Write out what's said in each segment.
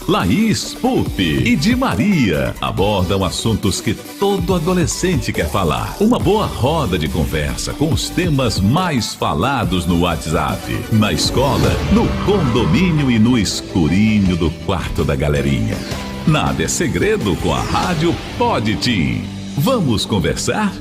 Laís Pup e Di Maria abordam assuntos que todo adolescente quer falar. Uma boa roda de conversa com os temas mais falados no WhatsApp, na escola, no condomínio e no escurinho do quarto da galerinha. Nada é segredo com a Rádio Pod Teen. Vamos conversar?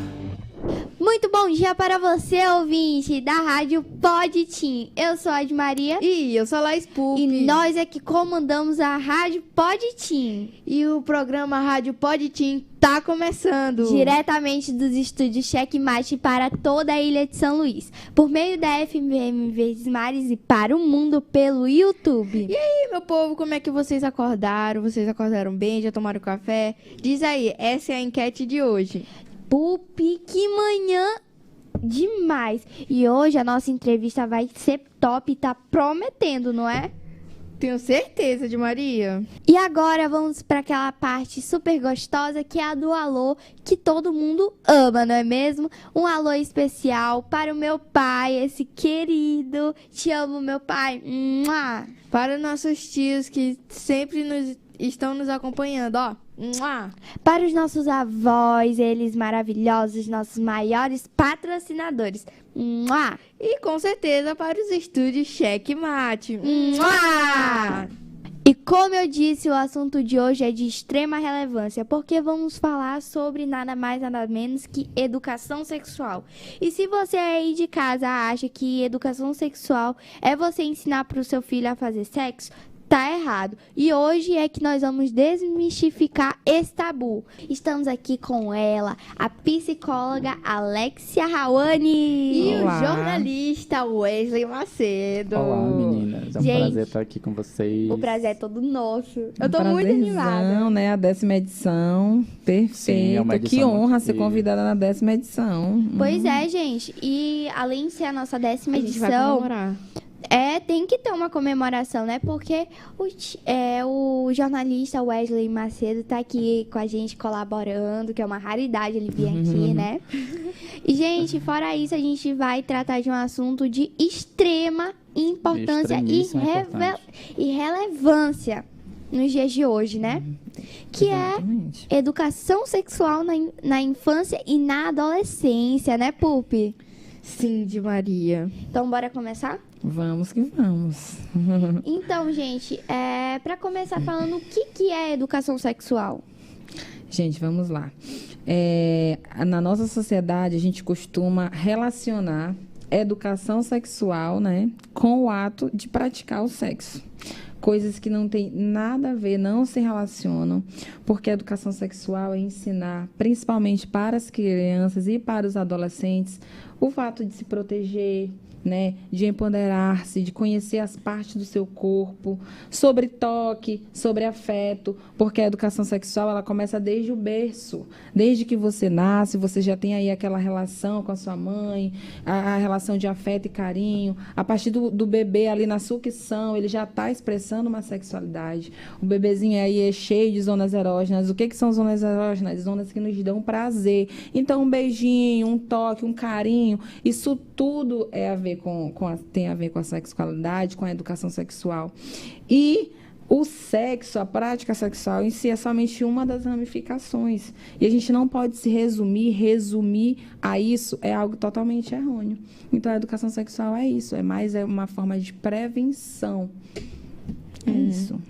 Muito bom dia para você, ouvinte da Rádio Pod Teen. Eu sou a Di Maria. E eu sou a Laís Pup. E nós é que comandamos a Rádio Pod Teen. E o programa Rádio Pod Teen tá começando. Diretamente dos estúdios Checkmate para toda a ilha de São Luís. Por meio da FM Verdes Mares e para o mundo pelo YouTube. E aí, meu povo, como é que vocês acordaram? Vocês acordaram bem? Já tomaram café? Diz aí, essa é a enquete de hoje. Pup, que manhã demais. E hoje a nossa entrevista vai ser top e tá prometendo, não é? Tenho certeza, Di Maria. E agora vamos para aquela parte super gostosa que é a do alô, que todo mundo ama, não é mesmo? Um alô especial para o meu pai, esse querido. Te amo, meu pai. Mua! Para nossos tios que sempre estão nos acompanhando, ó. Mua! Para os nossos avós, eles maravilhosos, nossos maiores patrocinadores. Mua! E com certeza para os estúdios Checkmate. Mua! E como eu disse, o assunto de hoje é de extrema relevância, porque vamos falar sobre nada mais, nada menos que educação sexual. E se você aí de casa acha que educação sexual é você ensinar para o seu filho a fazer sexo, tá errado. E hoje é que nós vamos desmistificar esse tabu. Estamos aqui com ela, a psicóloga Alexia Raoni. E Olá. o jornalista Wesley Macedo. Olá, meninas. É um Gente, prazer estar aqui com vocês. O prazer é todo nosso. Eu Um tô muito prazerzão, animada. né? A 10ª edição. Perfeito. Sim, é uma edição Que honra muito ser querida. convidada na 10ª edição. Pois é, gente. E além de ser a nossa 10ª A gente vai edição, comemorar. tem que ter uma comemoração, né? Porque o jornalista Wesley Macedo tá aqui com a gente colaborando, que é uma raridade ele vir aqui, né? E, gente, fora isso, a gente vai tratar de um assunto de extrema importância Extremíssima importância. e relevância nos dias de hoje, né? Que Exatamente. é educação sexual na infância e na adolescência, né, Pupi? Sim, Di Maria. Então, bora começar? Vamos que vamos. Então, gente, para começar falando, o que é educação sexual? Gente, vamos lá. Na nossa sociedade, a gente costuma relacionar educação sexual, né, com o ato de praticar o sexo. Coisas que não tem nada a ver, não se relacionam, porque a educação sexual é ensinar, principalmente para as crianças e para os adolescentes, o fato de se proteger, né, de empoderar-se, de conhecer as partes do seu corpo, sobre toque, sobre afeto, porque a educação sexual ela começa desde o berço, desde que você nasce, você já tem aí aquela relação com a sua mãe, a relação de afeto e carinho, a partir do bebê ali na sucção, ele já está expressando uma sexualidade, o bebezinho aí é cheio de zonas erógenas. O que são zonas erógenas? Zonas que nos dão prazer. Então, um beijinho, um toque, um carinho, isso tudo tem a ver com a sexualidade, com a educação sexual. E o sexo, a prática sexual em si é somente uma das ramificações. E a gente não pode se resumir a isso, é algo totalmente errôneo. Então, a educação sexual é isso, é uma forma de prevenção. É isso.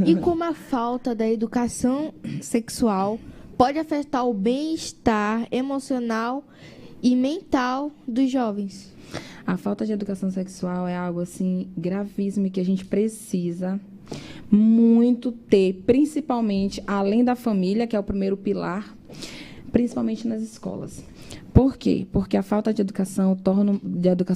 E como a falta da educação sexual pode afetar o bem-estar emocional e mental dos jovens? A falta de educação sexual é algo assim gravíssimo e que a gente precisa muito ter, principalmente além da família, que é o primeiro pilar, principalmente nas escolas. Por quê? Porque a falta de educação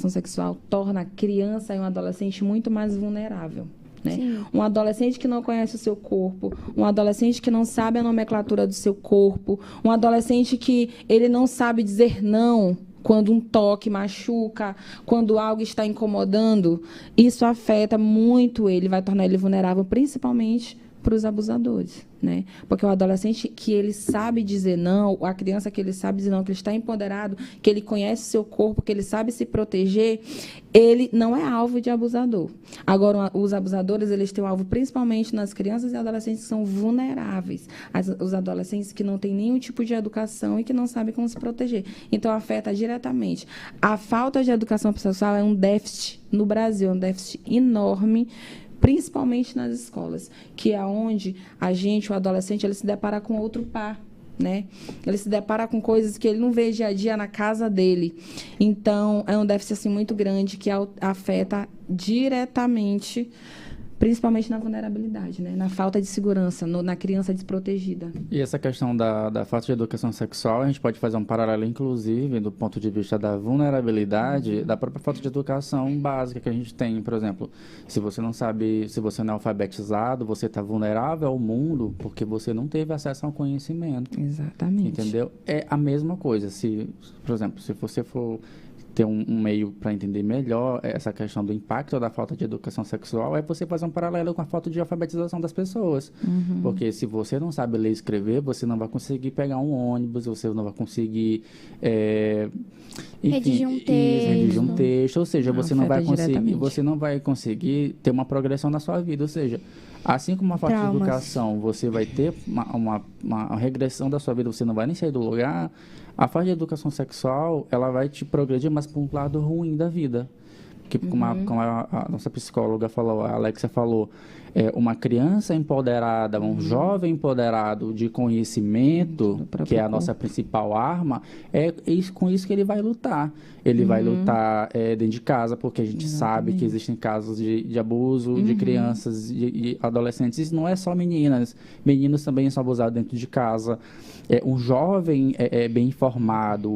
sexual torna a criança e um adolescente muito mais vulnerável. Né? Um adolescente que não conhece o seu corpo, um adolescente que não sabe a nomenclatura do seu corpo, um adolescente que ele não sabe dizer não quando um toque machuca, quando algo está incomodando, isso afeta muito ele, vai tornar ele vulnerável, principalmente para os abusadores, né? Porque o adolescente que ele sabe dizer não, a criança que ele sabe dizer não, que ele está empoderado, que ele conhece o seu corpo, que ele sabe se proteger, ele não é alvo de abusador. Agora, os abusadores, eles têm um alvo principalmente nas crianças e adolescentes que são vulneráveis. Os adolescentes que não têm nenhum tipo de educação e que não sabem como se proteger. Então, afeta diretamente. A falta de educação sexual é um déficit no Brasil, é um déficit enorme, principalmente nas escolas, que é onde o adolescente, ele se depara com outro par, né? Ele se depara com coisas que ele não vê dia a dia na casa dele. Então, é um déficit assim, muito grande que afeta diretamente, principalmente na vulnerabilidade, né? Na falta de segurança, na criança desprotegida. E essa questão da falta de educação sexual, a gente pode fazer um paralelo, inclusive, do ponto de vista da vulnerabilidade, da própria falta de educação básica que a gente tem. Por exemplo, se você não sabe, se você não é alfabetizado, você está vulnerável ao mundo porque você não teve acesso ao conhecimento. Exatamente. Entendeu? É a mesma coisa. Por exemplo, se você for ter um meio para entender melhor essa questão do impacto da falta de educação sexual, é você fazer um paralelo com a falta de alfabetização das pessoas. Porque se você não sabe ler e escrever, você não vai conseguir pegar um ônibus, você não vai conseguir redigir um texto, ou seja, você não vai conseguir ter uma progressão na sua vida, ou seja, assim como a falta de educação, você vai ter uma regressão da sua vida, você não vai nem sair do lugar. A falta de educação sexual, ela vai te progredir mais para um lado ruim da vida. Que, como a nossa psicóloga falou, a Alexia falou, uma criança empoderada, um jovem empoderado de conhecimento, que é a nossa principal arma, com isso que ele vai lutar. Ele vai lutar dentro de casa, porque a gente sabe que existem casos de abuso de crianças e adolescentes. Isso não é só meninas. Meninos também são abusados dentro de casa. Um jovem bem informado,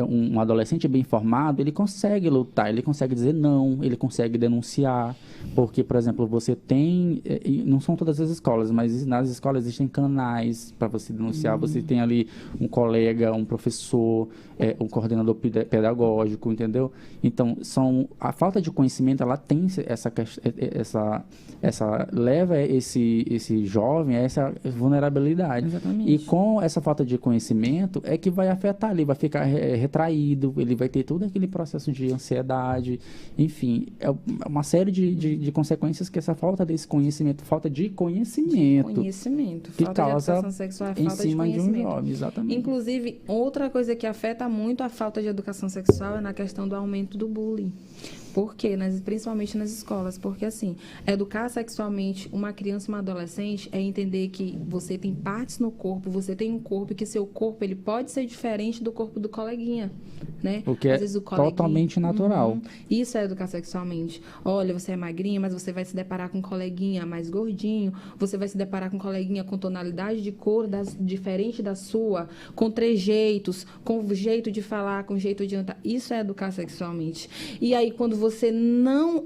um adolescente bem informado, ele consegue lutar, ele consegue dizer não, ele consegue denunciar. Porque, por exemplo, você tem, não são todas as escolas, mas nas escolas existem canais para você denunciar. Você tem ali um colega, um professor, um coordenador pedagógico, entendeu? Então, a falta de conhecimento, ela tem leva esse jovem a essa vulnerabilidade. Exatamente. E com essa falta de conhecimento é que vai afetar, ele vai ficar retraído, ele vai ter todo aquele processo de ansiedade, enfim, é uma série de consequências que essa falta desse conhecimento, falta de conhecimento que falta causa de educação sexual é em falta de cima de um conhecimento. jovem, exatamente. Inclusive, outra coisa que afeta muito a falta de educação sexual é na questão do aumento do bullying. Por quê? Principalmente nas escolas. Porque, assim, educar sexualmente uma criança e uma adolescente é entender que você tem partes no corpo, você tem um corpo e que seu corpo ele pode ser diferente do corpo do coleguinha, né? O que é totalmente natural. Isso é educar sexualmente. Olha, você é magrinha, mas você vai se deparar com um coleguinha mais gordinho, você vai se deparar com um coleguinha com tonalidade de cor diferente da sua, com trejeitos, com jeito de falar, com jeito de andar. Isso é educar sexualmente. E aí, quando você não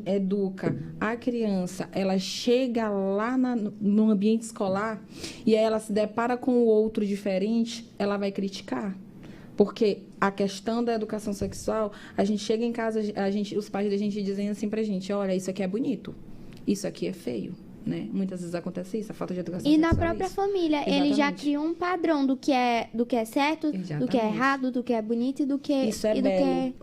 educa a criança, ela chega lá no ambiente escolar e aí ela se depara com o outro diferente, ela vai criticar. Porque a questão da educação sexual, a gente chega em casa, os pais da gente dizem assim pra gente, olha, isso aqui é bonito, isso aqui é feio. Né? Muitas vezes acontece isso, a falta de educação sexual. E na própria família, ele já cria um padrão do que é certo, do que é errado, do que é bonito e do que isso é belo.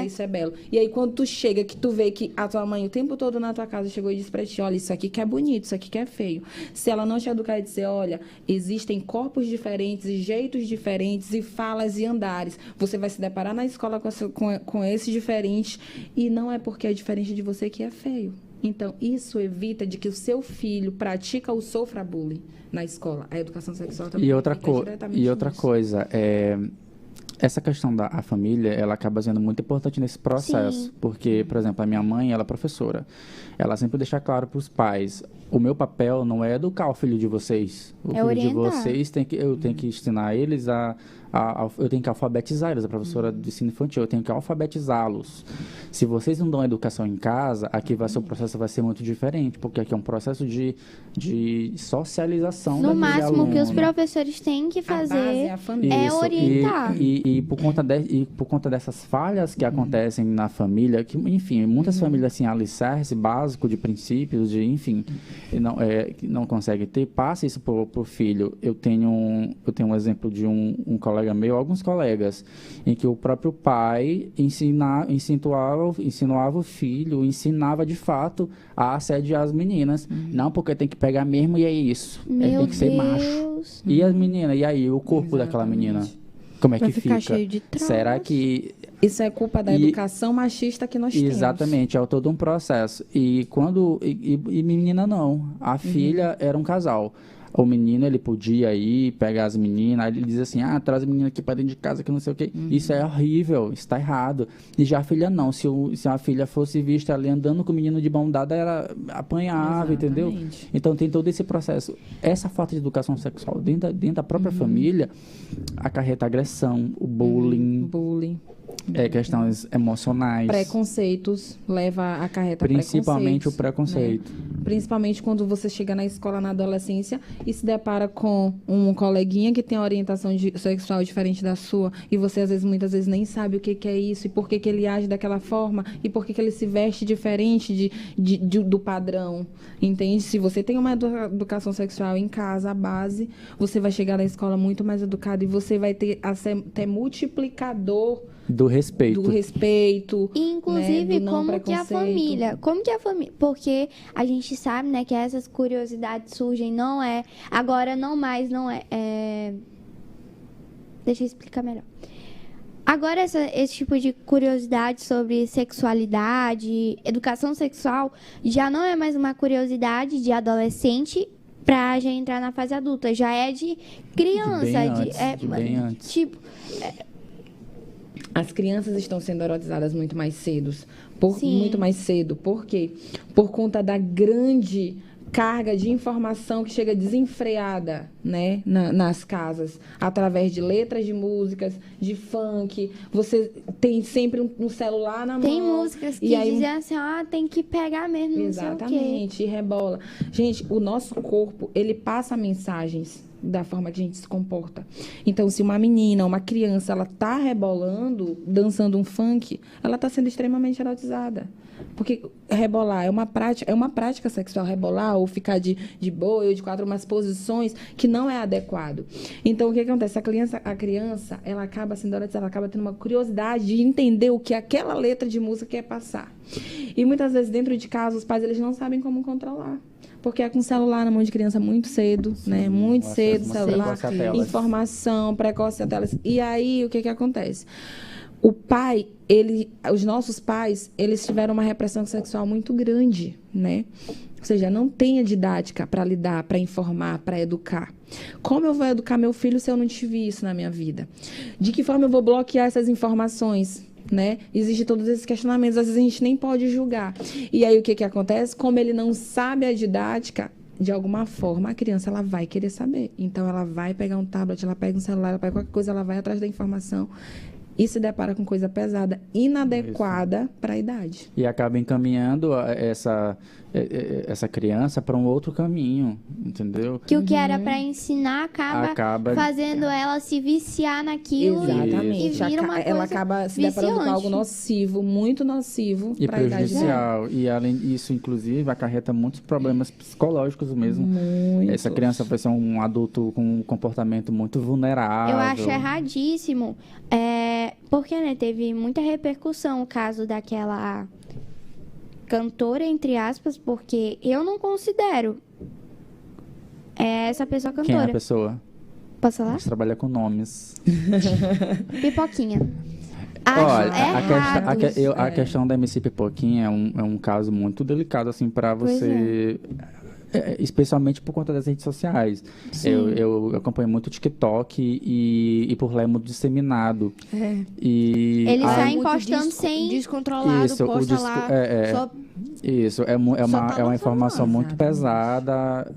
Isso é belo. E aí, quando tu chega, que tu vê que a tua mãe o tempo todo na tua casa chegou e disse pra ti, olha, isso aqui que é bonito, isso aqui que é feio. Se ela não te educar e dizer, olha, existem corpos diferentes e jeitos diferentes e falas e andares, você vai se deparar na escola com esse diferente e não é porque é diferente de você que é feio. Então, isso evita de que o seu filho pratica ou sofra bullying na escola. A educação sexual também E outra coisa, essa questão da família, ela acaba sendo muito importante nesse processo. Sim. Porque, por exemplo, a minha mãe, ela é professora. Ela sempre deixa claro para os pais, o meu papel não é educar o filho de vocês. O filho orientar. De vocês, eu tenho que ensinar eles eu tenho que alfabetizar eles, a professora de ensino infantil, eu tenho que alfabetizá-los. Se vocês não dão educação em casa, aqui o processo vai ser muito diferente, porque aqui é um processo de socialização. No máximo, o que os professores têm que fazer é orientar. E E por conta dessas falhas que acontecem na família, que, enfim, muitas famílias assim, alicerce básico de princípios, enfim, não conseguem ter, passa isso pro filho. Eu tenho um exemplo de um colega meu, alguns colegas, em que o próprio pai insinuava o filho, ensinava de fato a assediar as meninas. Não, porque tem que pegar mesmo e é isso. Ele tem que ser macho. E as meninas, e aí, o corpo daquela menina? Como é que fica? Cheio de traumas. Será que... Isso é culpa da educação machista que nós temos. Exatamente, é todo um processo. E menina não. A filha era um casal. O menino, ele podia ir, pegar as meninas, ele dizia assim, traz a menina aqui para dentro de casa, que não sei o quê. Isso é horrível, isso está errado. E já a filha não, se a filha fosse vista ali andando com o menino de mão dada, ela apanhava, entendeu? Então tem todo esse processo. Essa falta de educação sexual dentro da própria família acarreta agressão, o bullying. Questões emocionais. Preconceitos, leva a carreta principalmente o preconceito. Né? Principalmente quando você chega na escola na adolescência e se depara com um coleguinha que tem uma orientação sexual diferente da sua e você muitas vezes nem sabe o que é isso e por que ele age daquela forma e por que ele se veste diferente do padrão, entende? Se você tem uma educação sexual em casa, a base, você vai chegar na escola muito mais educado e você vai ter até multiplicador do respeito. Inclusive, né? como que a família... Porque a gente sabe, né, que essas curiosidades surgem, agora não mais, deixa eu explicar melhor. Agora, esse tipo de curiosidade sobre sexualidade, educação sexual, já não é mais uma curiosidade de adolescente pra já entrar na fase adulta. Já é de criança. Bem antes. Tipo... As crianças estão sendo erotizadas muito mais cedo. Muito mais cedo. Por quê? Por conta da grande carga de informação que chega desenfreada, né, nas casas, através de letras de músicas, de funk. Você tem sempre um celular na mão. Tem músicas que dizem assim, tem que pegar mesmo, não sei o quê. Exatamente, e rebola. Gente, o nosso corpo, ele passa mensagens da forma que a gente se comporta. Então, se uma menina, uma criança, ela tá rebolando, dançando um funk, ela tá sendo extremamente erotizada. Porque rebolar é uma prática sexual, rebolar ou ficar de boi ou de quatro, umas posições que não é adequado. Então, o que acontece? A criança, ela acaba sendo erotizada, ela acaba tendo uma curiosidade de entender o que aquela letra de música quer passar. E muitas vezes, dentro de casa, os pais, eles não sabem como controlar. Porque é com celular na mão de criança muito cedo, né? Muito cedo, celular, informação, precoce a telas. E aí, o que acontece? Os nossos pais, eles tiveram uma repressão sexual muito grande, né? Ou seja, não tem a didática para lidar, para informar, para educar. Como eu vou educar meu filho se eu não tive isso na minha vida? De que forma eu vou bloquear essas informações? Né? Existem todos esses questionamentos, às vezes a gente nem pode julgar. E aí o que acontece? Como ele não sabe a didática, de alguma forma a criança ela vai querer saber. Então ela vai pegar um tablet, ela pega um celular, ela pega qualquer coisa, ela vai atrás da informação e se depara com coisa pesada, inadequada para a idade. E acaba encaminhando essa criança para um outro caminho, entendeu? Que o que era para ensinar acaba fazendo ela se viciar naquilo. Exatamente. E vira uma coisa ela acaba se deparando com algo nocivo, muito nocivo para a idade dela. E além disso, inclusive, acarreta muitos problemas psicológicos mesmo. Muitos. Essa criança vai ser um adulto com um comportamento muito vulnerável. Eu acho erradíssimo. Porque, né, teve muita repercussão o caso daquela cantora, entre aspas, porque eu não considero essa pessoa cantora. Quem é a pessoa? Posso falar? A gente trabalha com nomes. Pipoquinha. Olha, a questão da MC Pipoquinha é um caso muito delicado, assim, para você... especialmente por conta das redes sociais. Eu acompanho muito o TikTok e por lá é muito disseminado. Eles saem postando sem... Descontrolado, isso, posta lá. Isso, é uma informação muito pesada.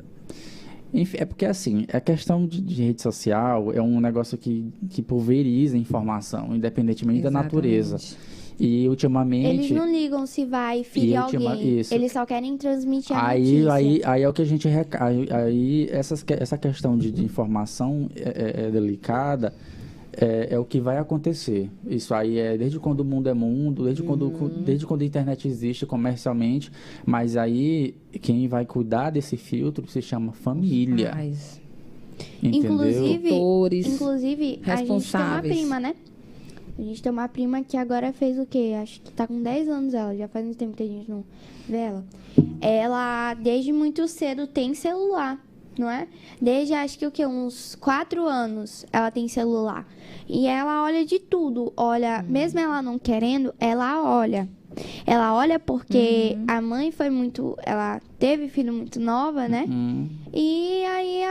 Enfim, é porque assim, a questão de rede social é um negócio que pulveriza a informação, independentemente da natureza. E ultimamente... Eles não ligam se vai ferir alguém. Isso. Eles só querem transmitir a notícia. Aí é o que a gente... Aí essa questão de informação é delicada. é o que vai acontecer. Isso aí é desde quando o mundo é mundo, desde quando a internet existe comercialmente, mas aí quem vai cuidar desse filtro se chama família. Inclusive, responsáveis. A gente tem uma prima, né? A gente tem uma prima que agora fez o quê? Acho que tá com 10 anos ela, já faz um tempo que a gente não vê ela. Ela, desde muito cedo, tem celular, não é? Desde, acho que o quê? Uns 4 anos ela tem celular. E ela olha de tudo. Olha, mesmo ela não querendo, ela olha. Ela olha porque a mãe foi muito... Ela teve filho muito nova, né? E aí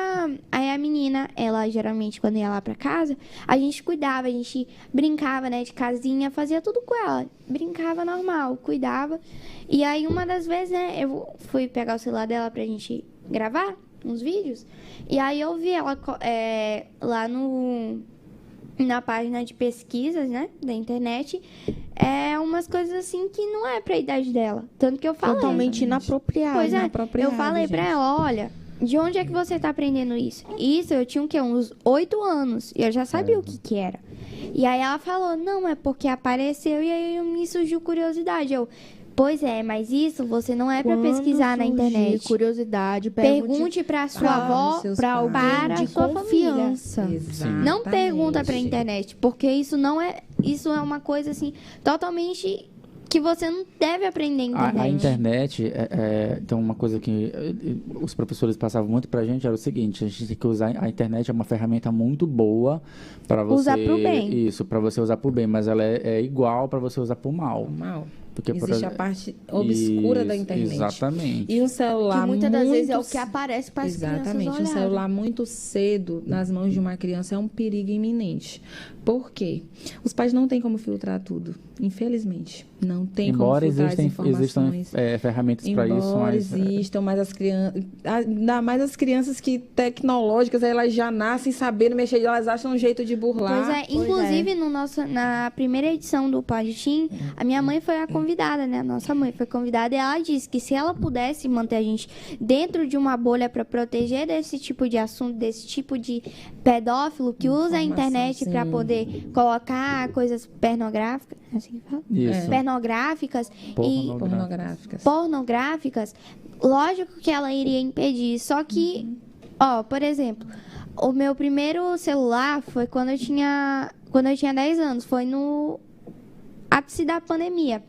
a menina, ela geralmente, quando ia lá pra casa, a gente cuidava, a gente brincava, né? De casinha, fazia tudo com ela. Brincava normal, cuidava. E aí, uma das vezes, né? Eu fui pegar o celular dela pra gente gravar uns vídeos. E aí, eu vi ela lá na página de pesquisas, né, da internet, umas coisas assim que não é pra idade dela. Tanto que eu falei. Totalmente inapropriado. Pois é, eu falei pra ela, olha, de onde é que você tá aprendendo isso? Isso, eu tinha o quê? Uns 8 anos. E eu já sabia o que era. E aí ela falou, não, é porque apareceu e aí me surgiu curiosidade. Pois é, mas isso você não é pra pesquisar na internet. Curiosidade, pergunte pra sua avó, pra alguém de sua confiança. Não pergunta pra internet, porque isso é uma coisa assim totalmente que você não deve aprender na internet. A internet, então uma coisa que os professores passavam muito pra gente era o seguinte: a gente tem que usar a internet, é uma ferramenta muito boa para você usar pro bem. Isso, para você usar pro bem, mas ela é igual para você usar pro mal. Porque, existe a parte obscura da internet. Exatamente. E um celular que muitas das vezes é o que aparece para as crianças olharem. Um celular muito cedo nas mãos de uma criança é um perigo iminente. Por quê? Os pais não têm como filtrar tudo, infelizmente. Não tem como filtrar as informações. Existam ferramentas para isso. Mas existam, mas as crianças... Ainda mais as crianças que tecnológicas, elas já nascem sabendo mexer, elas acham um jeito de burlar. Pois é, inclusive na primeira edição do Podtim, a minha mãe foi a convidada, né? A nossa mãe foi convidada e ela disse que se ela pudesse manter a gente dentro de uma bolha para proteger desse tipo de assunto, desse tipo de pedófilo que usa a internet para poder colocar coisas pornográficas, assim que fala? Isso. Pornográficas, lógico que ela iria impedir, só que, por exemplo, o meu primeiro celular foi quando eu tinha 10 anos, foi no ápice da pandemia.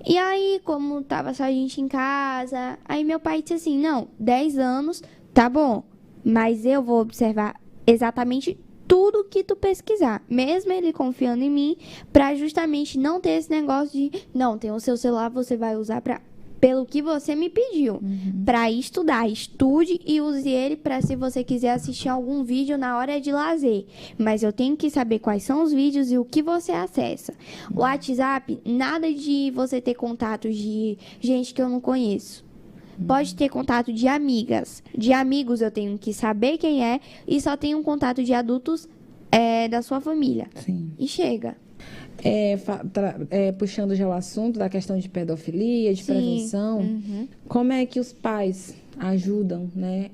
E aí, como tava só a gente em casa, aí meu pai disse assim, não, 10 anos, tá bom, mas eu vou observar exatamente tudo que tu pesquisar, mesmo ele confiando em mim, pra justamente não ter esse negócio de, não, tem o seu celular, você vai usar pelo que você me pediu, pra estudar, estude e use ele pra se você quiser assistir algum vídeo na hora de lazer, mas eu tenho que saber quais são os vídeos e o que você acessa. O WhatsApp, nada de você ter contatos de gente que eu não conheço. Pode ter contato de amigas. De amigos eu tenho que saber quem é e só tenho um contato de adultos da sua família. Sim. E chega. Puxando já o assunto da questão de pedofilia, de prevenção, como é que os pais ajudam, né?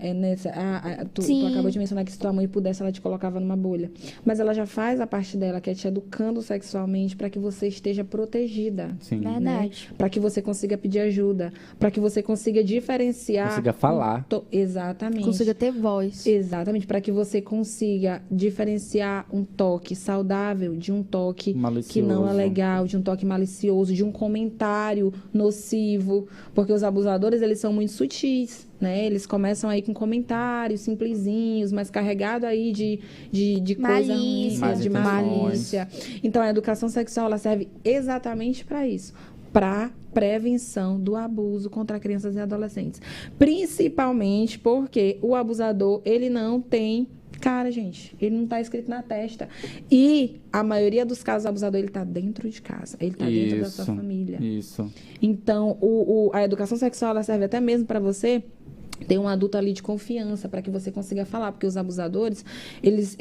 Tu acabou de mencionar que se tua mãe pudesse, ela te colocava numa bolha. Mas ela já faz a parte dela, que é te educando sexualmente para que você esteja protegida. Sim. Verdade. Né? Para que você consiga pedir ajuda, para que você consiga diferenciar. Consiga falar. Exatamente. Consiga ter voz. Exatamente, para que você consiga diferenciar um toque saudável de um toque malicioso, que não é legal, de um toque malicioso, de um comentário nocivo, porque os abusadores, eles são muito sutis, né? Eles começam aí com comentários simplesinhos, mas carregado aí de coisa ruim, de malícia. Então, a educação sexual, ela serve exatamente para isso, para prevenção do abuso contra crianças e adolescentes. Principalmente porque o abusador, ele não tem cara, gente. Ele não está escrito na testa. E a maioria dos casos, o abusador, ele está dentro de casa. Ele está dentro da sua família. Isso. Então, a educação sexual, ela serve até mesmo para você ter um adulto ali de confiança, para que você consiga falar. Porque os abusadores, eles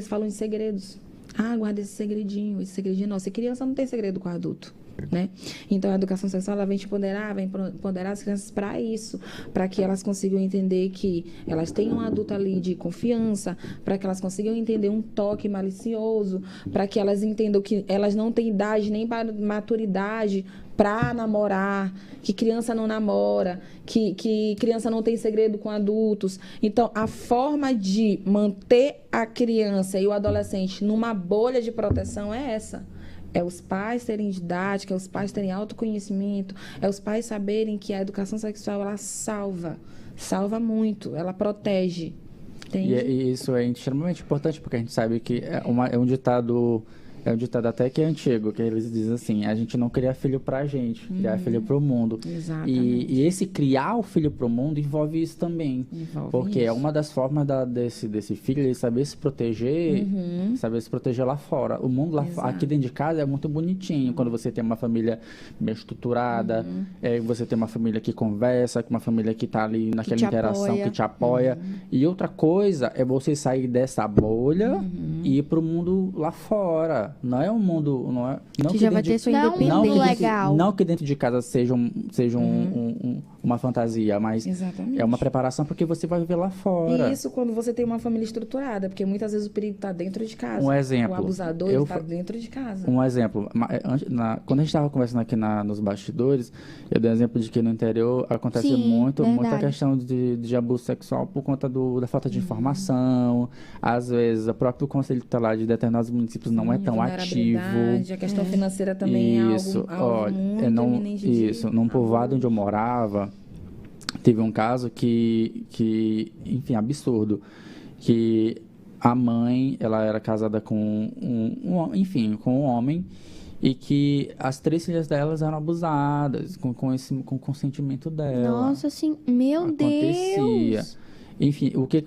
falam em segredos. Ah, guarda esse segredinho. Esse segredinho não. Se criança não tem segredo com adulto. né? Então, a educação sexual, ela vem empoderar as crianças para isso, para que elas consigam entender que elas têm um adulto ali de confiança, para que elas consigam entender um toque malicioso, para que elas entendam que elas não têm idade nem para maturidade para namorar, que criança não namora, que criança não tem segredo com adultos. Então, a forma de manter a criança e o adolescente numa bolha de proteção é essa. É os pais terem didática, é os pais terem autoconhecimento, é os pais saberem que a educação sexual, ela salva muito, ela protege. E isso é extremamente importante, porque a gente sabe que é um ditado até que é antigo, que eles dizem assim, a gente não cria filho pra gente, criar filho pro mundo. Exatamente. E esse criar o filho pro mundo envolve isso também. Porque é uma das formas desse filho ele saber se proteger, lá fora. O mundo aqui dentro de casa é muito bonitinho, quando você tem uma família bem estruturada, você tem uma família que conversa, uma família que tá ali naquela interação, que te apoia. E outra coisa é você sair dessa bolha e ir pro mundo lá fora. Não é um mundo... Não que já vai ter sua independência. Legal. Não que dentro de casa seja uma fantasia, mas é uma preparação porque você vai viver lá fora. E isso quando você tem uma família estruturada, porque muitas vezes o perigo está dentro de casa. Um exemplo. O abusador está dentro de casa. Um exemplo. Quando a gente estava conversando aqui nos bastidores, eu dei um exemplo de que no interior acontece muita questão de abuso sexual por conta da falta de informação. Às vezes, o próprio conselho tutelar de determinados municípios não é tão ativo. A questão financeira também é algo muito eminente. Isso. Num povoado onde eu morava, teve um caso que enfim, absurdo, que a mãe, ela era casada com um homem, e que as 3 filhas delas eram abusadas com o consentimento dela. Nossa, assim, meu Deus! Enfim, o que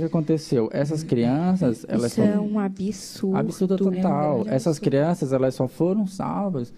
aconteceu? Essas crianças, elas Isso é um absurdo. Absurdo total. Essas crianças, elas só foram salvas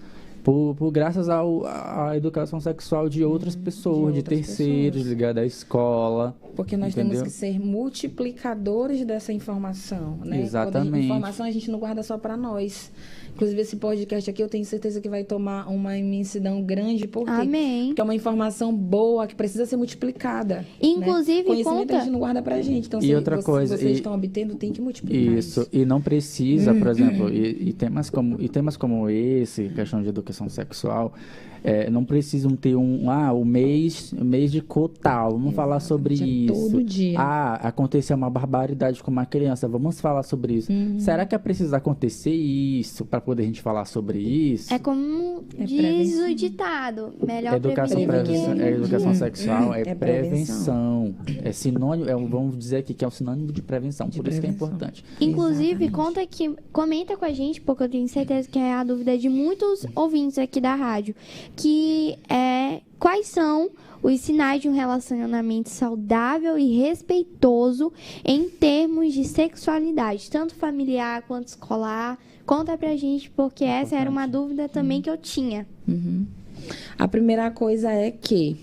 graças à educação sexual de outras pessoas, de terceiros, ligados à escola. Porque nós temos que ser multiplicadores dessa informação, né? Exatamente. Quando a informação a gente não guarda só para nós. Inclusive, esse podcast aqui, eu tenho certeza que vai tomar uma imensidão grande. Por quê? Amém. Porque é uma informação boa, que precisa ser multiplicada. Inclusive, né? Conhecimento a gente não guarda pra gente. Então, vocês estão obtendo, tem que multiplicar isso. E não precisa, por exemplo, e temas como esse, questão de educação sexual, não precisam ter o mês de cotal, vamos falar sobre isso. Todo dia. Aconteceu uma barbaridade com uma criança, vamos falar sobre isso. Será que é preciso acontecer isso para poder a gente falar sobre isso? É como diz o ditado, melhor educação sexual é prevenção. É sinônimo, vamos dizer aqui que é um sinônimo de prevenção, por isso que é importante. Inclusive, comenta com a gente, porque eu tenho certeza que é a dúvida de muitos ouvintes aqui da rádio, que quais são os sinais de um relacionamento saudável e respeitoso em termos de sexualidade, tanto familiar quanto escolar. Conta pra gente, porque essa era uma dúvida também que eu tinha. A primeira coisa é que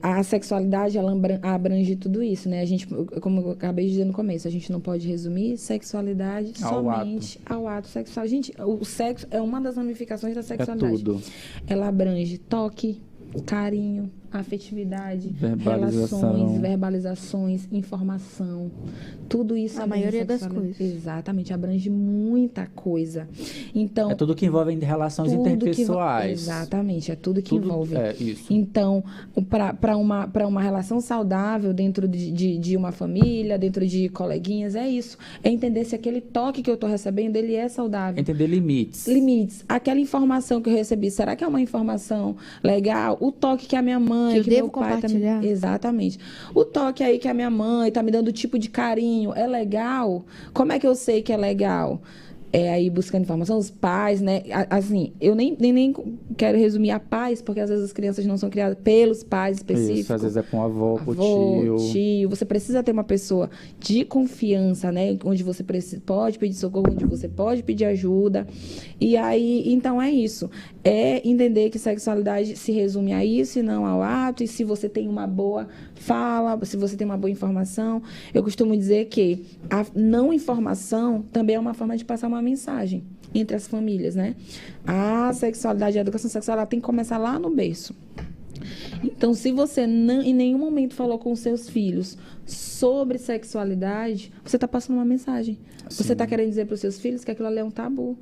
a sexualidade, ela abrange tudo isso, né? A gente, como eu acabei de dizer no começo, a gente não pode resumir sexualidade somente ao ato sexual. Gente, o sexo é uma das ramificações da sexualidade. É tudo. Ela abrange toque, carinho, afetividade, verbalizações, informação. Tudo isso. A maioria das coisas. Exatamente, abrange muita coisa. Então, é tudo que envolve relações interpessoais. Exatamente, é tudo que envolve. Isso. Então, para uma relação saudável dentro de uma família, dentro de coleguinhas, é isso. É entender se aquele toque que eu estou recebendo, ele é saudável. Entender limites. Aquela informação que eu recebi, será que é uma informação legal? O toque que a minha mãe, que eu devo compartilhar. Exatamente. O toque aí que a minha mãe tá me dando tipo de carinho, é legal? Como é que eu sei que é legal? Aí buscando informação, os pais, né? Assim, eu nem quero resumir a pais, porque às vezes as crianças não são criadas pelos pais específicos. Isso, às vezes é com o avô, com o tio. Você precisa ter uma pessoa de confiança, né? Onde você pode pedir socorro, onde você pode pedir ajuda. E aí, então é isso. É entender que sexualidade se resume a isso e não ao ato. E se você tem uma boa fala, se você tem uma boa informação. Eu costumo dizer que a não informação também é uma forma de passar uma mensagem. entre as famílias, né? A sexualidade e a educação sexual, ela tem que começar lá no berço. Então, se você não, em nenhum momento falou com seus filhos sobre sexualidade, você está passando uma mensagem. Sim. Você está querendo dizer para os seus filhos que aquilo ali é um tabu,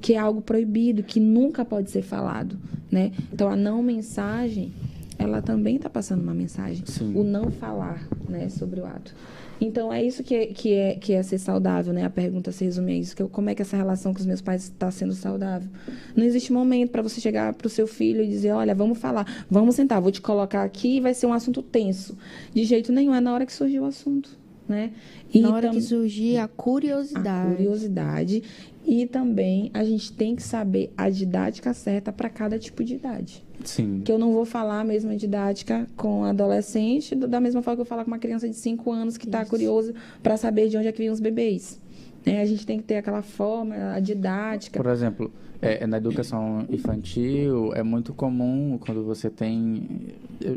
que é algo proibido, que nunca pode ser falado, né? Então, a não mensagem, ela também está passando uma mensagem. Sim. O não falar, né, sobre o ato. Então, é isso que é ser saudável, né? A pergunta se resume a isso. Como é que essa relação com os meus pais está sendo saudável? Não existe momento para você chegar para o seu filho e dizer, olha, vamos falar, vamos sentar, vou te colocar aqui e vai ser um assunto tenso. De jeito nenhum, é na hora que surgiu o assunto, né? E na hora que surgir a curiosidade. A curiosidade. E também a gente tem que saber a didática certa para cada tipo de idade. Sim. Que eu não vou falar a mesma didática com adolescente da mesma forma que eu falo com uma criança de 5 anos que está curioso para saber de onde é que vêm os bebês. A gente tem que ter aquela forma, a didática. Por exemplo, na educação infantil, é muito comum quando você tem...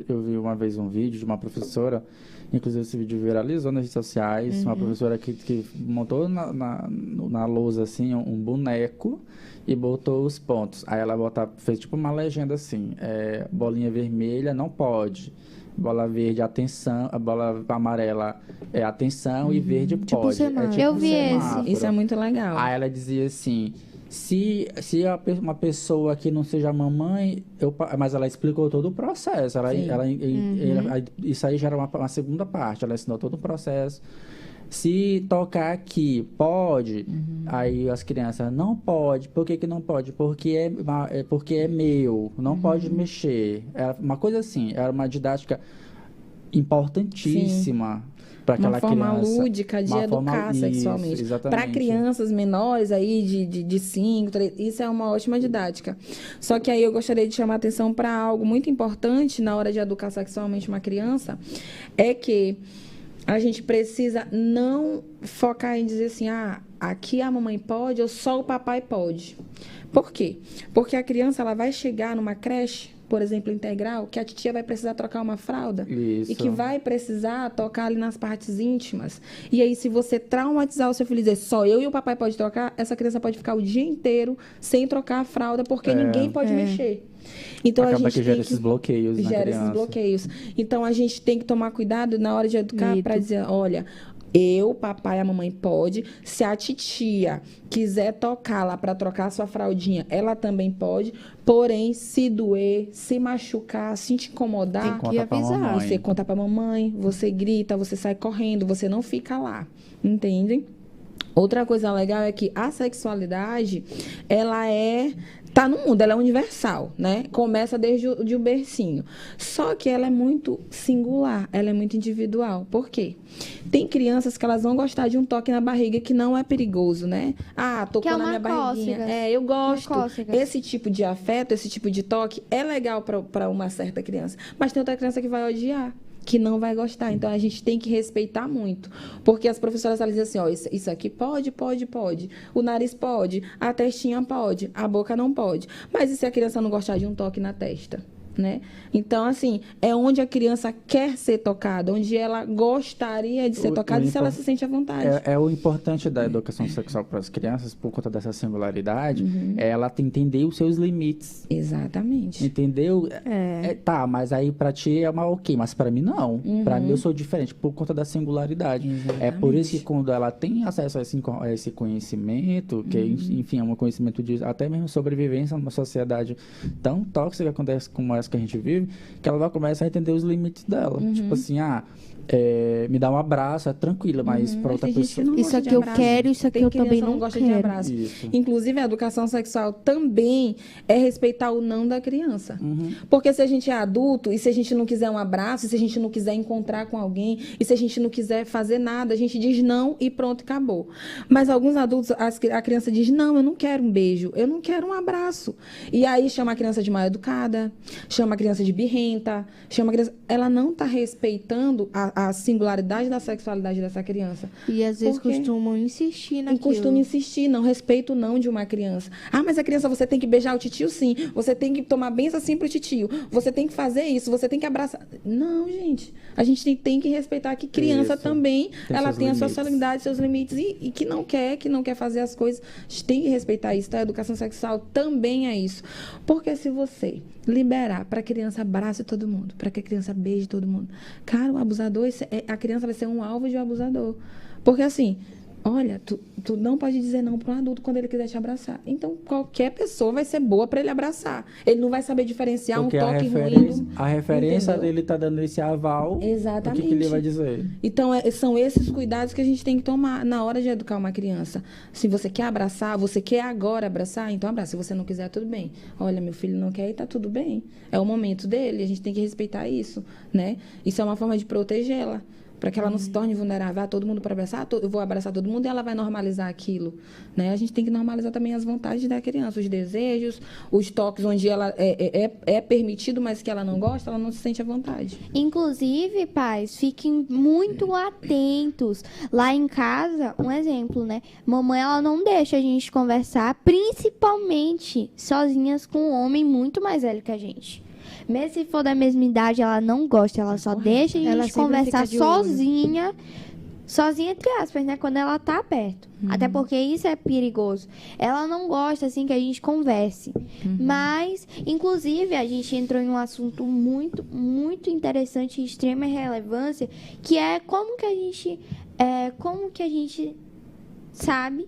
Eu vi uma vez um vídeo de uma professora, inclusive esse vídeo viralizou nas redes sociais, uma professora que montou na lousa assim, um boneco e botou os pontos. Aí ela fez tipo uma legenda assim, bolinha vermelha não pode, bola verde atenção, a bola amarela é atenção e verde tipo pode. Tipo eu vi esse. Isso é muito legal. Aí ela dizia assim... Se uma pessoa que não seja mamãe, mas ela explicou todo o processo. Isso aí já era uma segunda parte. Ela ensinou todo o processo. Se tocar aqui, pode. Aí as crianças, não pode. Por que não pode? Porque é meu. Não pode mexer. Era uma coisa assim. Era uma didática importantíssima. Uma forma lúdica de educar sexualmente. Para crianças menores aí de 5, 3, isso é uma ótima didática. Só que aí eu gostaria de chamar a atenção para algo muito importante na hora de educar sexualmente uma criança, é que a gente precisa não focar em dizer assim, aqui a mamãe pode ou só o papai pode. Por quê? Porque a criança ela vai chegar numa creche, por exemplo, integral, que a titia vai precisar trocar uma fralda. Isso. E que vai precisar tocar ali nas partes íntimas. E aí, se você traumatizar o seu filho e dizer só eu e o papai pode trocar, essa criança pode ficar o dia inteiro sem trocar a fralda, porque ninguém pode mexer. Então, acaba que gera esses bloqueios na criança. Gera esses bloqueios. Então, a gente tem que tomar cuidado na hora de educar para dizer, olha... Eu, papai, a mamãe pode. Se a titia quiser tocar lá para trocar a sua fraldinha, ela também pode. Porém, se doer, se machucar, se te incomodar, tem que avisar. Você conta para a mamãe, você grita, você sai correndo, você não fica lá. Entende? Outra coisa legal é que a sexualidade, ela tá no mundo, ela é universal, né? Começa desde o bercinho. Só que ela é muito singular, ela é muito individual. Por quê? Tem crianças que elas vão gostar de um toque na barriga que não é perigoso, né? Tocou na minha barriguinha. Eu gosto. Esse tipo de afeto, esse tipo de toque é legal para uma certa criança. Mas tem outra criança que vai odiar, que não vai gostar. Então, a gente tem que respeitar muito. Porque as professoras, elas dizem assim, isso aqui pode. O nariz pode, a testinha pode, a boca não pode. Mas e se a criança não gostar de um toque na testa? Né? Então, assim, é onde a criança quer ser tocada, onde ela gostaria de ser tocada e se ela se sente à vontade. O importante da educação sexual para as crianças, por conta dessa singularidade, é ela entender os seus limites. Exatamente. Entendeu? Mas aí para ti é uma ok, mas para mim não. Para mim eu sou diferente por conta da singularidade. Exatamente. É por isso que quando ela tem acesso a esse conhecimento, que enfim, é um conhecimento de até mesmo sobrevivência numa sociedade tão tóxica que acontece como essa que a gente vive, que ela vai começar a entender os limites dela. Tipo assim, me dá um abraço, é tranquila, mas para outra pessoa... Isso aqui eu quero, isso aqui eu também não gosto quero. De abraço. Inclusive, a educação sexual também é respeitar o não da criança. Porque se a gente é adulto, e se a gente não quiser um abraço, e se a gente não quiser encontrar com alguém, e se a gente não quiser fazer nada, a gente diz não e pronto, acabou. Mas alguns adultos, a criança diz, não, eu não quero um beijo, eu não quero um abraço. E aí chama a criança de mal educada, chama a criança de birrenta, chama a criança... Ela não está respeitando a singularidade da sexualidade dessa criança. E às vezes costumam insistir naquilo. Costumam insistir, não respeito não de uma criança. Ah, mas a criança, você tem que beijar o titio sim, você tem que tomar benção assim pro titio, você tem que fazer isso, você tem que abraçar... Não, gente. A gente tem que respeitar que criança também, ela tem a sua sexualidade, seus limites, e que não quer fazer as coisas. A gente tem que respeitar isso, tá? A educação sexual também é isso. Porque se você liberar para a criança abrace todo mundo, para que a criança beije todo mundo, cara, o abusador, a criança vai ser um alvo de um abusador. Porque assim, olha, tu não pode dizer não para um adulto quando ele quiser te abraçar. Então, qualquer pessoa vai ser boa para ele abraçar. Ele não vai saber diferenciar porque um toque ruim. A referência dele tá dando esse aval. Exatamente. O que ele vai dizer? Então, são esses cuidados que a gente tem que tomar na hora de educar uma criança. Se você quer abraçar, você quer agora abraçar, então abraça. Se você não quiser, tudo bem. Olha, meu filho não quer e tá tudo bem. É o momento dele, a gente tem que respeitar isso, né? Isso é uma forma de protegê-la. Para que ela não se torne vulnerável. Todo mundo para abraçar, eu vou abraçar todo mundo e ela vai normalizar aquilo. Né? A gente tem que normalizar também as vontades da criança, os desejos, os toques onde ela é permitido, mas que ela não gosta, ela não se sente à vontade. Inclusive, pais, fiquem muito atentos. Lá em casa, um exemplo, né? Mamãe, ela não deixa a gente conversar, principalmente sozinhas com um homem muito mais velho que a gente. Mesmo se for da mesma idade, ela não gosta, ela só deixa a gente conversar sozinha, entre aspas, né? Quando ela tá perto. Até porque isso é perigoso. Ela não gosta, assim, que a gente converse. Mas, inclusive, a gente entrou em um assunto muito, muito interessante e de extrema relevância, que é como que a gente sabe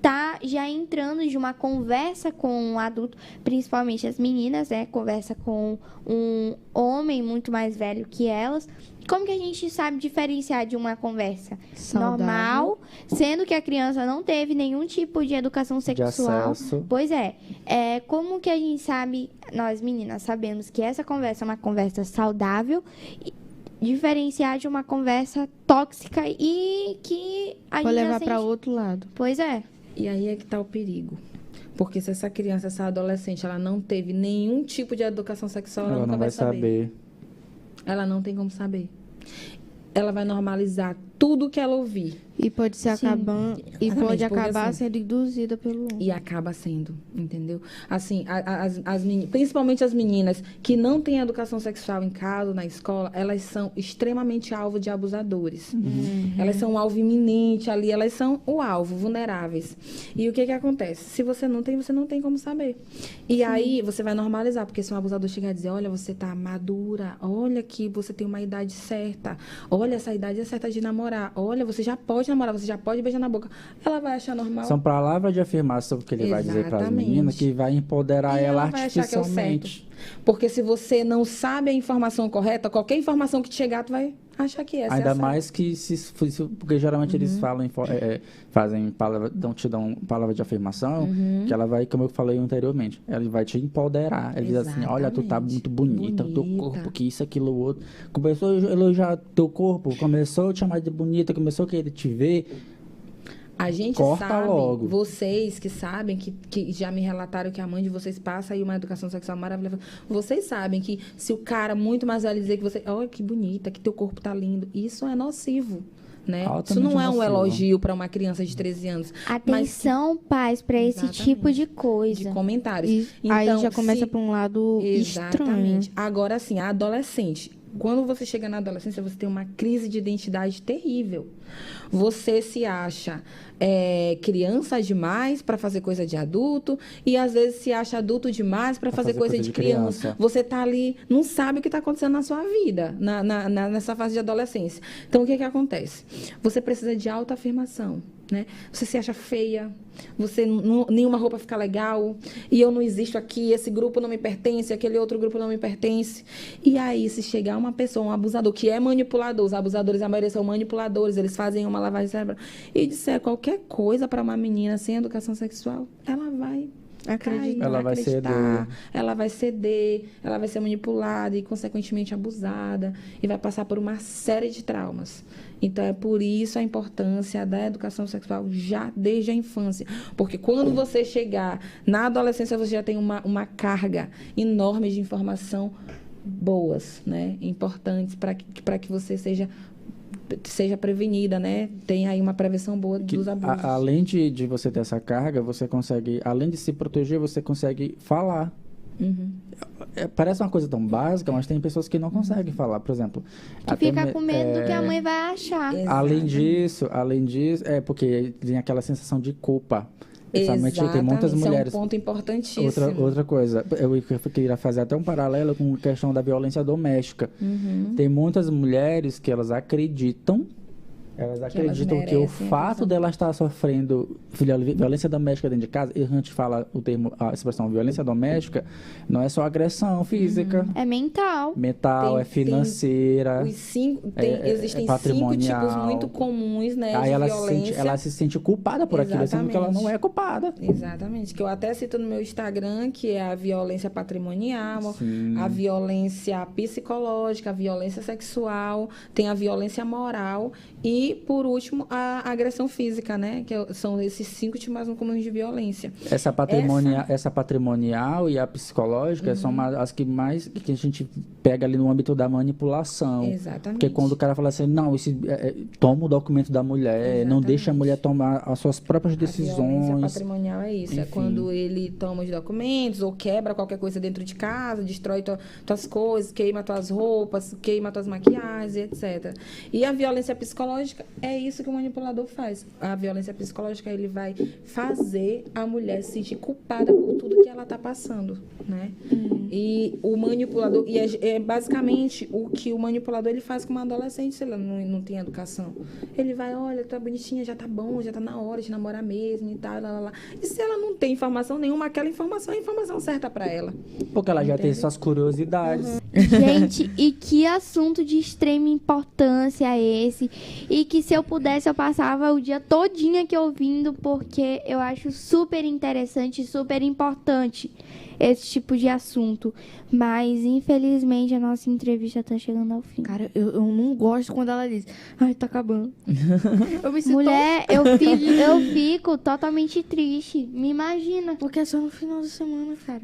tá já entrando de uma conversa com um adulto, principalmente as meninas, né? Conversa com um homem muito mais velho que elas. Como que a gente sabe diferenciar de uma conversa normal, sendo que a criança não teve nenhum tipo de educação sexual? Pois é. Como que a gente sabe, nós meninas sabemos que essa conversa é uma conversa saudável, diferenciar de uma conversa tóxica e que a gente pode levar para outro lado. Pois é. E aí é que está o perigo. Porque se essa criança, essa adolescente, ela não teve nenhum tipo de educação sexual, ela nunca vai saber. Ela não tem como saber. Ela vai normalizar tudo que ela ouvir. E pode ser pode acabar assim, sendo induzida pelo homem. E acaba sendo, entendeu? Assim, principalmente as meninas que não têm educação sexual em casa, na escola, elas são extremamente alvo de abusadores. Elas são um alvo iminente ali, elas são o alvo, vulneráveis. E o que acontece? Se você não tem como saber. E aí você vai normalizar, porque se um abusador chegar e dizer, olha, você tá madura, olha que você tem uma idade certa, olha, essa idade é certa de namorar, olha, você já pode namorar, você já pode beijar na boca. Ela vai achar normal. São palavras de afirmação que ele vai dizer para as meninas, que vai empoderar ela artificialmente. Porque se você não sabe a informação correta, qualquer informação que te chegar, tu vai achar que essa ainda mais que porque geralmente eles falam, te dão palavra de afirmação, que ela vai, como eu falei anteriormente, ela vai te empoderar. Ela diz assim, olha, tu tá muito bonita, teu corpo, que isso, aquilo, outro. Começou a elogiar teu corpo, começou a te chamar de bonita, começou a querer te ver. A gente sabe, logo. Vocês que sabem, que já me relataram que a mãe de vocês passa aí uma educação sexual maravilhosa. Vocês sabem que se o cara muito mais velho dizer que você, olha que bonita, que teu corpo tá lindo, isso é nocivo. Né? Isso não é um elogio para uma criança de 13 anos. Atenção, pais, para esse tipo de coisa. De comentários. Então, aí já começa para um lado estranho. Agora, assim, a adolescente. Quando você chega na adolescência, você tem uma crise de identidade terrível. Você se acha criança demais para fazer coisa de adulto e, às vezes, se acha adulto demais para fazer coisa de criança. Você está ali, não sabe o que está acontecendo na sua vida, nessa fase de adolescência. Então, o que acontece? Você precisa de autoafirmação. Né? Você se acha feia, nenhuma roupa fica legal, e eu não existo aqui, esse grupo não me pertence, aquele outro grupo não me pertence. E aí, se chegar uma pessoa, um abusador, que é manipulador, os abusadores, a maioria são manipuladores, eles fazem uma lavagem cerebral, e disser qualquer coisa para uma menina sem educação sexual, ela vai ela vai ceder, ela vai ceder, ela vai ser manipulada e, consequentemente, abusada e vai passar por uma série de traumas. Então, é por isso a importância da educação sexual já desde a infância. Porque quando você chegar na adolescência, você já tem uma carga enorme de informação boas, né? Importantes para que você seja prevenida, né? Tem aí uma prevenção boa dos abusos. Além de você ter essa carga, você consegue, além de se proteger, você consegue falar. Parece uma coisa tão básica, mas tem pessoas que não conseguem falar, por exemplo. Que fica com medo do que a mãe vai achar. Além disso, porque tem aquela sensação de culpa. Exatamente. Tem muitas mulheres. É um ponto importantíssimo. Outra coisa, eu queria fazer até um paralelo com a questão da violência doméstica. Tem muitas mulheres que elas acreditam que o fato dela estar sofrendo violência doméstica dentro de casa, e a gente fala a expressão violência doméstica, não é só agressão física. É mental. É financeira. Existem 5 tipos muito comuns, né, aí de violência. Ela se sente culpada por aquilo, sendo que ela não é culpada. Exatamente. Que eu até cito no meu Instagram, que é a violência patrimonial, a violência psicológica, a violência sexual, tem a violência moral e, por último, a agressão física, né? Que são esses 5 tipos mais comuns de violência. Essa patrimonial e a psicológica são as que a gente pega ali no âmbito da manipulação. Exatamente. Porque quando o cara fala assim, não, toma o documento da mulher, não deixa a mulher tomar as suas próprias decisões. A violência patrimonial é isso. Enfim. É quando ele toma os documentos ou quebra qualquer coisa dentro de casa, destrói tuas coisas, queima tuas roupas, queima tuas maquiagens, etc. E a violência psicológica é isso que o manipulador faz. A violência psicológica, ele vai fazer a mulher se sentir culpada por tudo que ela está passando, né? E o manipulador, basicamente o que o manipulador ele faz com uma adolescente se ela não tem educação. Ele vai, olha, tá bonitinha, já tá bom, já tá na hora de namorar mesmo e tal, lá. E se ela não tem informação nenhuma, aquela informação é a informação certa para ela. Porque ela já tem suas curiosidades. Gente, e que assunto de extrema importância é esse? E que se eu pudesse, eu passava o dia todinho aqui ouvindo, porque eu acho super interessante, super importante esse tipo de assunto. Mas, infelizmente, a nossa entrevista tá chegando ao fim. Cara, eu não gosto quando ela diz, ai, tá acabando. Eu me sinto Mulher, eu fico totalmente triste. Me imagina. Porque é só no final da semana, cara.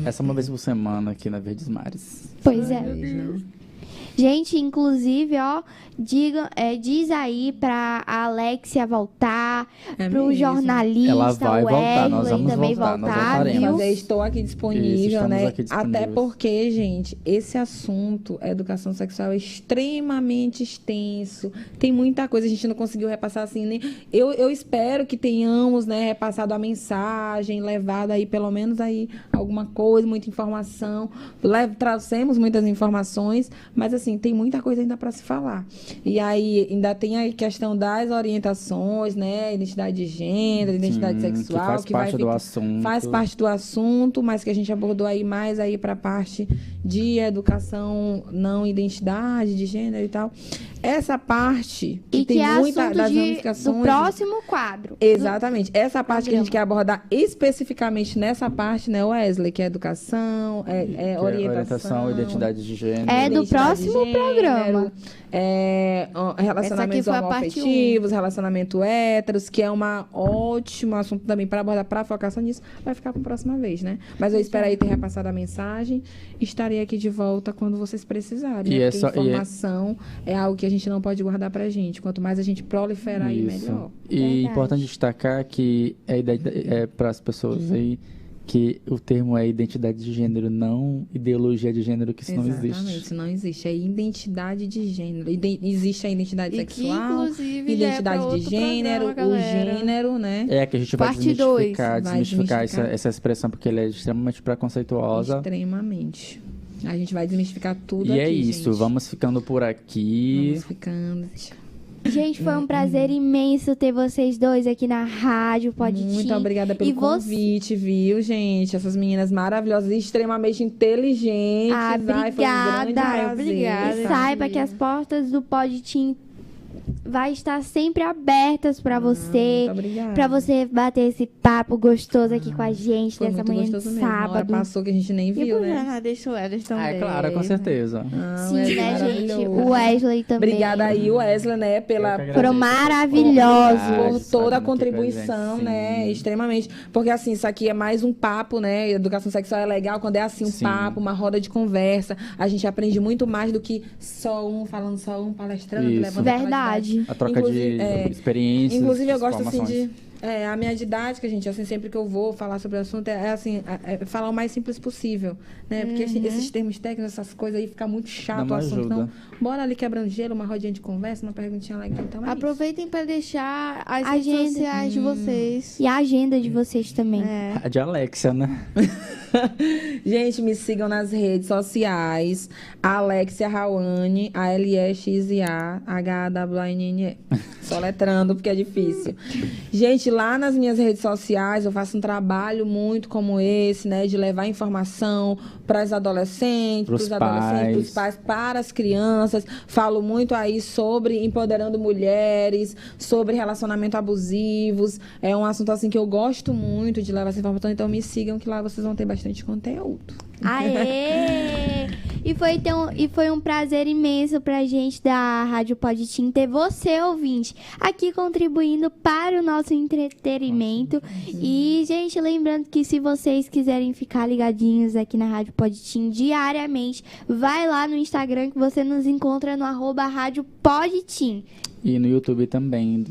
Essa é uma vez por semana aqui na Verdes Mares. Pois é. Gente, inclusive, ó, diz aí pra Alexia voltar, pro jornalista, ela vai voltar, nós vamos também voltar, viu? Estou aqui disponível, né? Até porque, gente, esse assunto, a educação sexual, é extremamente extenso. Tem muita coisa, a gente não conseguiu repassar assim, né? Eu espero que tenhamos, né, repassado a mensagem, levado aí, pelo menos aí, alguma coisa, muita informação. Trouxemos muitas informações, mas assim, tem muita coisa ainda para se falar. E aí, ainda tem a questão das orientações, né? Identidade de gênero, identidade sexual. Que faz parte do assunto. Faz parte do assunto, mas que a gente abordou aí mais aí para a parte de educação, não identidade de gênero e tal. Essa parte que tem é muita das ramificações do próximo quadro. Exatamente. Essa parte que a gente quer abordar especificamente nessa parte, né, Wesley, que é educação, orientação, identidade de gênero. É do próximo programa. Relacionamentos homoafetivos, relacionamento héteros, que é um ótimo assunto também para abordar, para focação nisso, vai ficar para a próxima vez, né? Mas eu espero aí ter repassado a mensagem. Estarei aqui de volta quando vocês precisarem. Né? Porque informação é algo que a gente não pode guardar pra gente. Quanto mais a gente proliferar aí, melhor. E é importante destacar que para as pessoas aí que o termo é identidade de gênero, não ideologia de gênero, que isso não existe. Exatamente, isso não existe. É identidade de gênero. Existe a identidade sexual, identidade de gênero, o gênero, né? É que a gente vai desmistificar essa expressão, porque ela é extremamente preconceituosa. Extremamente. A gente vai desmistificar tudo aqui, é isso, gente. Vamos ficando por aqui. Vamos ficando. Gente, foi um prazer imenso ter vocês dois aqui na Rádio Pode Tim. Muito obrigada pelo convite, viu, gente? Essas meninas maravilhosas e extremamente inteligentes. Obrigada. Foi um grande prazer. E saiba que as portas do Pode Tim vai estar sempre abertas para você. Para você bater esse papo gostoso aqui com a gente nessa manhã de sábado. Passou que a gente nem viu, né? Deixa o Wesley também. É claro, com certeza. Sim, né, gente? O Wesley também. Obrigada aí, Wesley, né, foram maravilhosos. Por toda a contribuição, né, extremamente. Porque, assim, isso aqui é mais um papo, né, educação sexual é legal quando é assim, um papo, uma roda de conversa. A gente aprende muito mais do que só um falando, só um palestrando, levando verdade. A troca de experiências. Inclusive, eu gosto, assim, de... a minha didática, gente, assim, sempre que eu vou falar sobre o assunto, falar o mais simples possível, né? Porque esses termos técnicos, essas coisas aí, fica muito chato o assunto. Então, bora ali quebrando gelo, uma rodinha de conversa, uma perguntinha legal. Então, aproveitem para deixar as redes sociais de vocês. E a agenda de vocês também. A de Alexia, né? Gente, me sigam nas redes sociais. Alexia Rawane, ALEXIA-HAWANNE. Soletrando, porque é difícil. Gente, lá nas minhas redes sociais eu faço um trabalho muito como esse, né? De levar informação para as adolescentes, para os adolescentes, para os pais, para as crianças. Falo muito aí sobre empoderando mulheres, sobre relacionamento abusivos. É um assunto assim que eu gosto muito de levar essa informação, então me sigam que lá vocês vão ter bastante conteúdo. Aê! E foi um prazer imenso pra gente da Rádio Pode Teen ter você, ouvinte, aqui contribuindo para o nosso entretenimento. E, gente, lembrando que se vocês quiserem ficar ligadinhos aqui na Rádio Pode Teen diariamente, vai lá no Instagram que você nos encontra no @Rádio Pode Teen. E no YouTube também.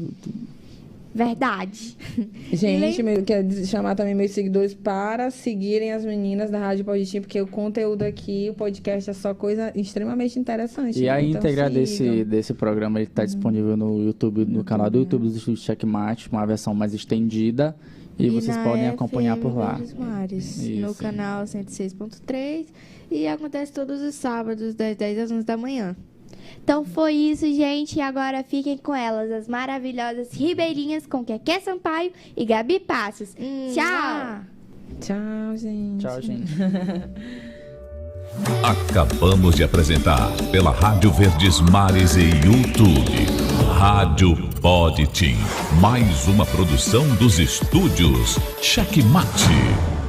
Verdade. Gente, quero chamar também meus seguidores para seguirem as meninas da Rádio Pode Teen, porque o conteúdo aqui, o podcast é só coisa extremamente interessante. E a íntegra desse programa ele está disponível no YouTube, no canal do YouTube dos Estúdios Checkmate, uma versão mais estendida. E vocês podem acompanhar por lá. No canal 106.3. E acontece todos os sábados, das 10 às 11 da manhã. Então foi isso, gente. E agora fiquem com elas, as maravilhosas Ribeirinhas com Keké Sampaio e Gabi Passos. Tchau! Tchau, gente. Tchau, gente. Acabamos de apresentar pela Rádio Verdes Mares e YouTube, Rádio Pode Teen, mais uma produção dos estúdios Checkmate.